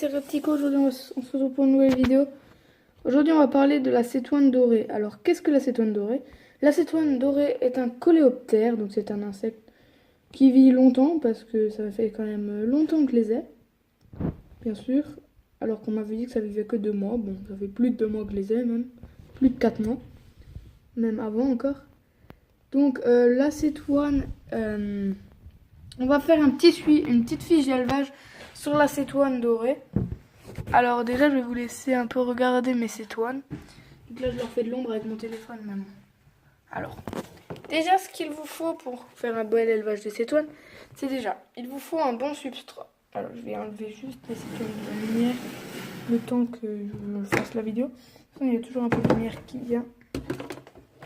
c'est Reptico, aujourd'hui on se retrouve pour une nouvelle vidéo. Aujourd'hui on va parler de la cétoine dorée. Alors qu'est-ce que la cétoine dorée? La cétoine dorée est un coléoptère, donc c'est un insecte qui vit longtemps parce que ça fait quand même longtemps que je les ai, bien sûr. Alors qu'on m'avait dit que ça vivait que 2 mois, bon ça fait plus de 2 mois que je les ai même, plus de 4 mois, même avant encore. Donc la cétoine, on va faire une petite fiche d'élevage sur la cétoine dorée. Alors déjà je vais vous laisser un peu regarder mes cétoines. Donc là je leur fais de l'ombre avec mon téléphone même. Alors, déjà ce qu'il vous faut pour faire un bel élevage de cétoines, c'est déjà, il vous faut un bon substrat. Alors je vais enlever juste les cétoines de la lumière, le temps que je fasse la vidéo. Il y a toujours un peu de lumière qui vient.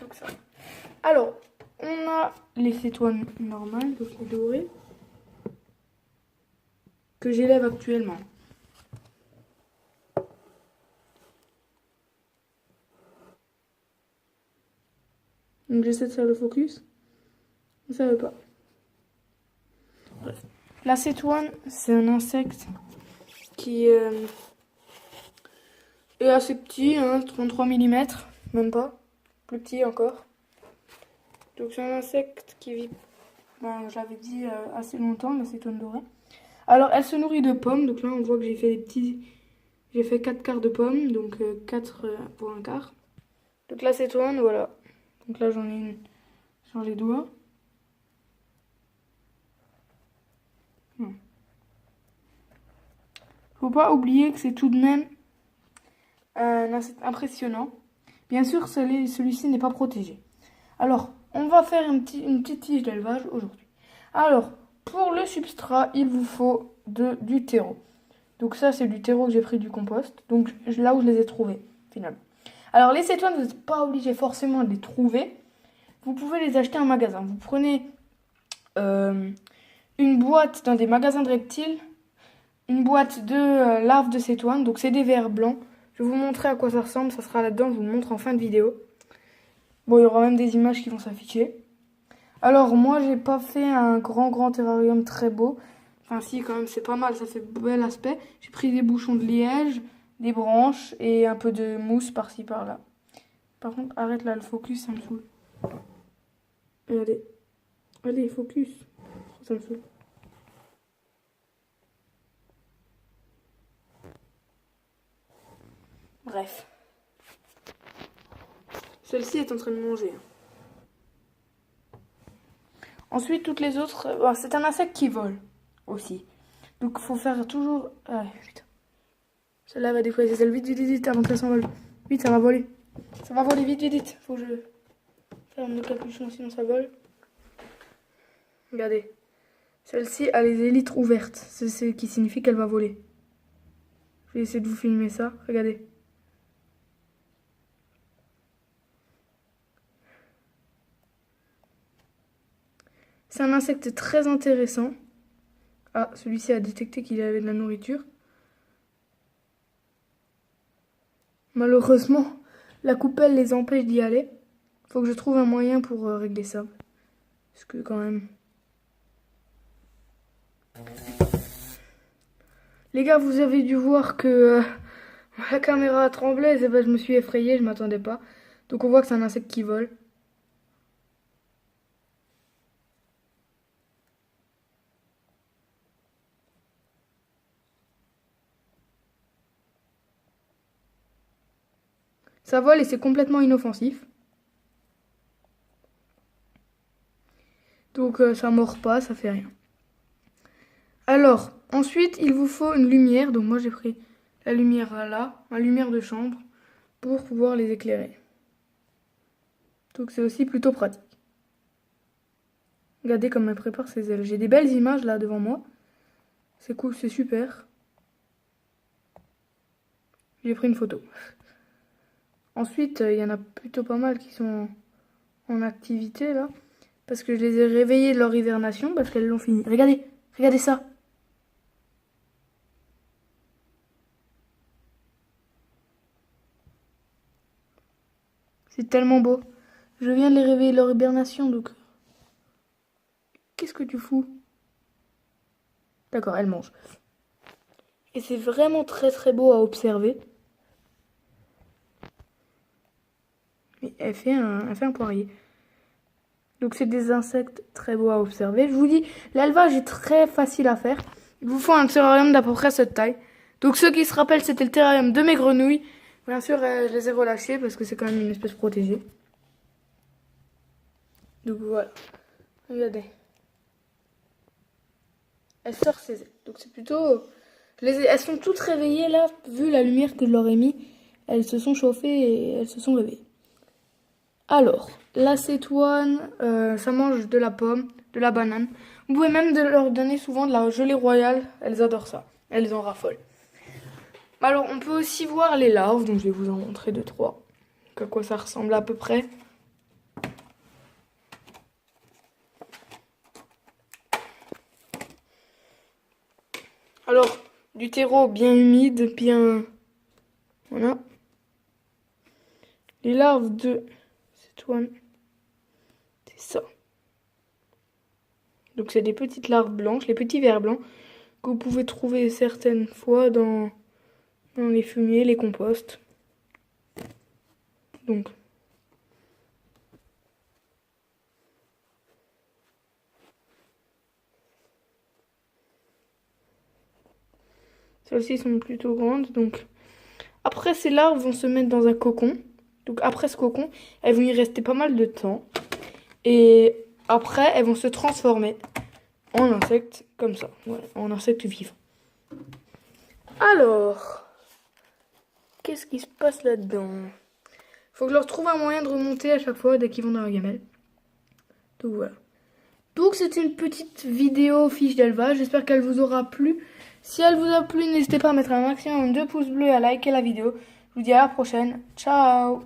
Donc ça. Alors, on a les cétoines normales, donc les dorées, que j'élève actuellement. Donc j'essaie de faire le focus. Ça veut pas. Bref. La cétoine, c'est un insecte qui est assez petit, hein, 33 mm, même pas. Plus petit encore. Donc c'est un insecte qui vit, je l'avais dit, assez longtemps, la cétoine dorée. Alors elle se nourrit de pommes, donc là on voit que j'ai fait j'ai fait 4 quarts de pommes, donc 4 pour un quart. Donc la cétoine, voilà. Donc là j'en ai une sur les doigts. Faut pas oublier que c'est tout de même un insecte impressionnant. Bien sûr, celui-ci n'est pas protégé. Alors, on va faire une petite tige d'élevage aujourd'hui. Alors, pour le substrat, il vous faut du terreau. Donc ça, c'est du terreau que j'ai pris du compost. Donc là où je les ai trouvés, finalement. Alors, les cétoines, vous n'êtes pas obligé forcément de les trouver. Vous pouvez les acheter en magasin. Vous prenez une boîte dans des magasins de reptiles, une boîte de larves de cétoine. Donc c'est des vers blancs. Je vais vous montrer à quoi ça ressemble. Ça sera là-dedans. Je vous le montre en fin de vidéo. Bon, il y aura même des images qui vont s'afficher. Alors moi, j'ai pas fait un grand terrarium très beau. Enfin si, quand même, c'est pas mal. Ça fait bel aspect. J'ai pris des bouchons de liège, des branches et un peu de mousse par-ci par-là. Par contre, arrête là le focus, ça me saoule. Regardez. Allez, focus. Ça me saoule. Bref. Celle-ci est en train de manger. Ensuite, toutes les autres... c'est un insecte qui vole aussi. Donc, il faut faire toujours... Ah, putain. Celle-là va décoller. Celle vite, avant que ça s'envole. Vite, ça va voler. Ça va voler, vite. Faut que je ferme le capuchon, sinon ça vole. Regardez. Celle-ci a les élytres ouvertes. C'est ce qui signifie qu'elle va voler. Je vais essayer de vous filmer ça. Regardez. C'est un insecte très intéressant. Ah, celui-ci a détecté qu'il avait de la nourriture. Malheureusement, la coupelle les empêche d'y aller. Faut que je trouve un moyen pour régler ça. Parce que quand même... Les gars, vous avez dû voir que la caméra tremblait. Je me suis effrayée, je m'attendais pas. Donc on voit que c'est un insecte qui vole. Ça vole et c'est complètement inoffensif. Donc ça mord pas, ça fait rien. Alors, ensuite, il vous faut une lumière. Donc moi j'ai pris la lumière là, ma lumière de chambre, pour pouvoir les éclairer. Donc c'est aussi plutôt pratique. Regardez comme elle prépare ses ailes. J'ai des belles images là devant moi. C'est cool, c'est super. J'ai pris une photo. Ensuite, il y en a plutôt pas mal qui sont en activité là. Parce que je les ai réveillées de leur hibernation parce qu'elles l'ont fini. Regardez ça. C'est tellement beau. Je viens de les réveiller de leur hibernation donc... Qu'est-ce que tu fous? D'accord, elles mangent. Et c'est vraiment très très beau à observer. Elle fait un poirier. Donc c'est des insectes très beaux à observer. Je vous dis, l'élevage est très facile à faire. Il vous faut un terrarium d'à peu près cette taille. Donc ceux qui se rappellent, c'était le terrarium de mes grenouilles. Bien sûr, je les ai relâchés parce que c'est quand même une espèce protégée. Donc voilà. Regardez. Elles sortent ses ailes. Donc c'est plutôt... Elles sont toutes réveillées là, vu la lumière que je leur ai mis. Elles se sont chauffées et elles se sont réveillées. Alors, la cétoine, ça mange de la pomme, de la banane. Vous pouvez même leur donner souvent de la gelée royale. Elles adorent ça. Elles en raffolent. Alors, on peut aussi voir les larves. Donc, je vais vous en montrer 2-3. À quoi ça ressemble à peu près. Alors, du terreau bien humide, bien... Voilà. Les larves de cétoine, c'est ça. Donc c'est des petites larves blanches, les petits vers blancs, que vous pouvez trouver certaines fois dans les fumiers, les composts. Donc... Celles-ci sont plutôt grandes, donc... Après, ces larves vont se mettre dans un cocon. Donc après ce cocon, elles vont y rester pas mal de temps. Et après, elles vont se transformer en insectes comme ça. Voilà, en insectes vivants. Alors, qu'est-ce qui se passe là-dedans? Faut que je leur trouve un moyen de remonter à chaque fois dès qu'ils vont dans la gamelle. Donc voilà. Donc c'est une petite vidéo fiche d'élevage. J'espère qu'elle vous aura plu. Si elle vous a plu, n'hésitez pas à mettre un maximum de pouces bleus et à liker la vidéo. Je vous dis à la prochaine. Ciao!